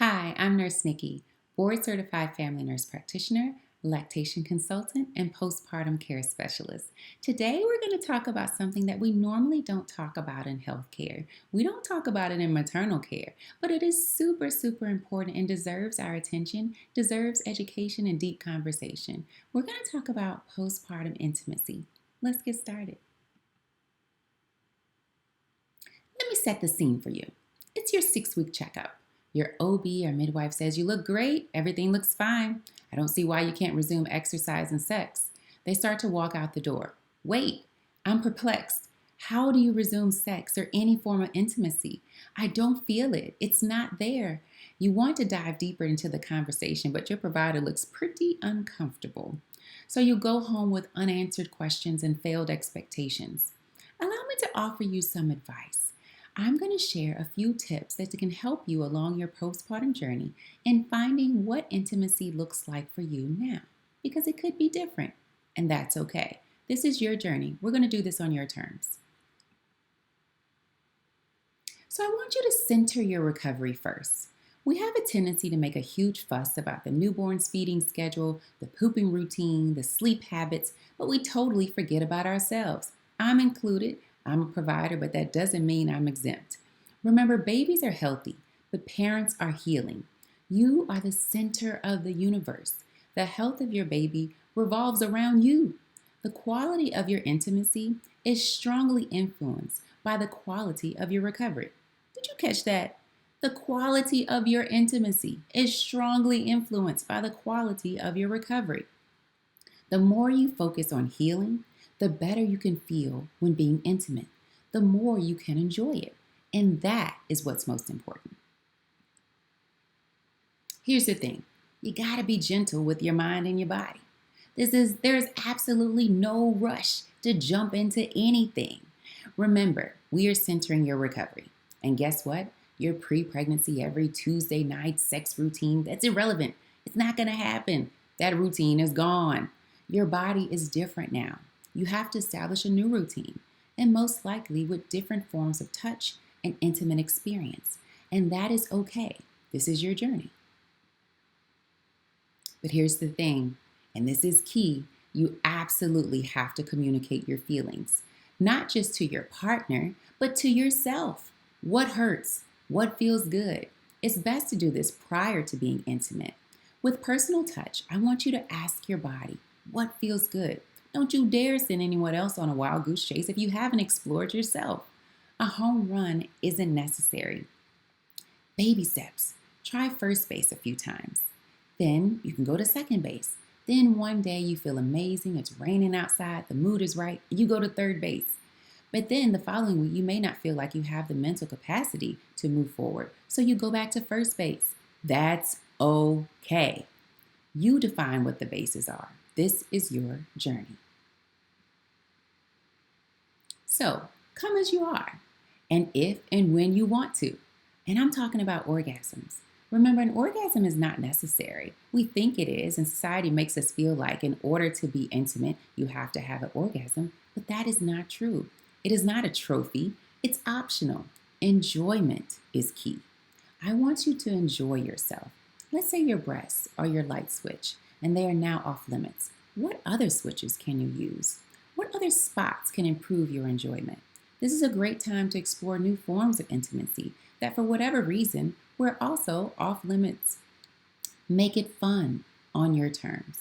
Hi, I'm Nurse Nikki, board certified family nurse practitioner, lactation consultant, and postpartum care specialist. Today, we're going to talk about something that we normally don't talk about in healthcare. We don't talk about it in maternal care, but it is super important and deserves our attention, deserves education and deep conversation. We're going to talk about postpartum intimacy. Let's get started. Let me set the scene for you. It's your 6-week checkup. Your OB or midwife says you look great, everything looks fine. I don't see why you can't resume exercise and sex. They start to walk out the door. Wait, I'm perplexed. How do you resume sex or any form of intimacy? I don't feel it. It's not there. You want to dive deeper into the conversation, but your provider looks pretty uncomfortable. So you go home with unanswered questions and failed expectations. Allow me to offer you some advice. I'm going to share a few tips that can help you along your postpartum journey in finding what intimacy looks like for you now, because it could be different, and that's okay. This is your journey. We're going to do this on your terms. So I want you to center your recovery first. We have a tendency to make a huge fuss about the newborn's feeding schedule, the pooping routine, the sleep habits, but we totally forget about ourselves. I'm included. I'm a provider, but that doesn't mean I'm exempt. Remember, babies are healthy, but parents are healing. You are the center of the universe. The health of your baby revolves around you. The quality of your intimacy is strongly influenced by the quality of your recovery. Did you catch that? The quality of your intimacy is strongly influenced by the quality of your recovery. The more you focus on healing, the better you can feel when being intimate, the more you can enjoy it. And that is what's most important. Here's the thing. You gotta be gentle with your mind and your body. There's absolutely no rush to jump into anything. Remember, we are centering your recovery. And guess what? Your pre-pregnancy every Tuesday night sex routine, that's irrelevant. It's not gonna happen. That routine is gone. Your body is different now. You have to establish a new routine, and most likely with different forms of touch and intimate experience. And that is okay. This is your journey. But here's the thing, and this is key. You absolutely have to communicate your feelings, not just to your partner, but to yourself. What hurts? What feels good? It's best to do this prior to being intimate. With personal touch, I want you to ask your body, what feels good? Don't you dare send anyone else on a wild goose chase if you haven't explored yourself. A home run isn't necessary. Baby steps. Try first base a few times. Then you can go to second base. Then one day you feel amazing, it's raining outside, the mood is right, you go to third base. But then the following week, you may not feel like you have the mental capacity to move forward, so you go back to first base. That's okay. You define what the bases are. This is your journey. So, come as you are, and if and when you want to. And I'm talking about orgasms. Remember, an orgasm is not necessary. We think it is, and society makes us feel like in order to be intimate, you have to have an orgasm, but that is not true. It is not a trophy. It's optional. Enjoyment is key. I want you to enjoy yourself. Let's say your breasts are your light switch, and they are now off limits. What other switches can you use? What other spots can improve your enjoyment? This is a great time to explore new forms of intimacy that, for whatever reason, were also off limits. Make it fun on your terms.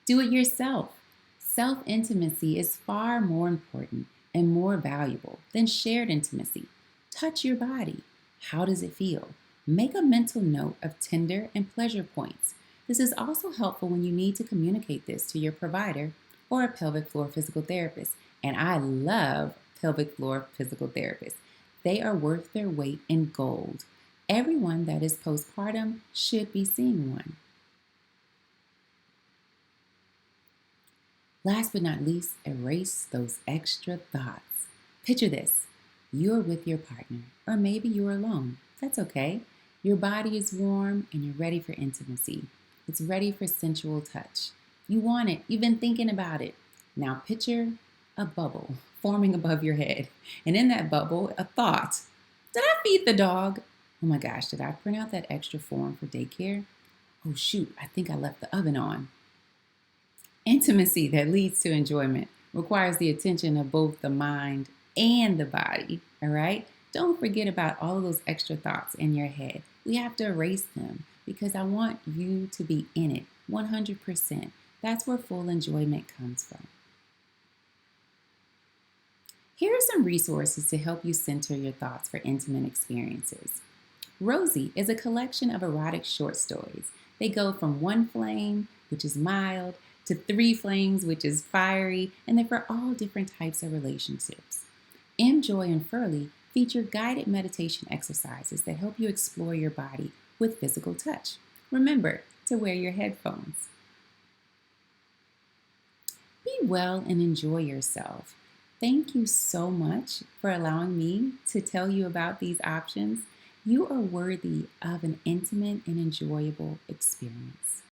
Do it yourself. Self-intimacy is far more important and more valuable than shared intimacy. Touch your body. How does it feel? Make a mental note of tender and pleasure points. This is also helpful when you need to communicate this to your provider or a pelvic floor physical therapist. And I love pelvic floor physical therapists. They are worth their weight in gold. Everyone that is postpartum should be seeing one. Last but not least, erase those extra thoughts. Picture this. You're with your partner, or maybe you're alone. That's okay. Your body is warm and you're ready for intimacy. It's ready for sensual touch. You want it. You've been thinking about it. Now picture a bubble forming above your head. And in that bubble, a thought. Did I feed the dog? Oh my gosh, did I print out that extra form for daycare? Oh shoot, I think I left the oven on. Intimacy that leads to enjoyment requires the attention of both the mind and the body, all right? Don't forget about all of those extra thoughts in your head. We have to erase them because I want you to be in it 100%. That's where full enjoyment comes from. Here are some resources to help you center your thoughts for intimate experiences. Rosy is a collection of erotic short stories. They go from one flame, which is mild, to three flames, which is fiery, and they're for all different types of relationships. Emjoy and Ferly feature guided meditation exercises that help you explore your body with physical touch. Remember to wear your headphones. Be well and enjoy yourself. Thank you so much for allowing me to tell you about these options. You are worthy of an intimate and enjoyable experience.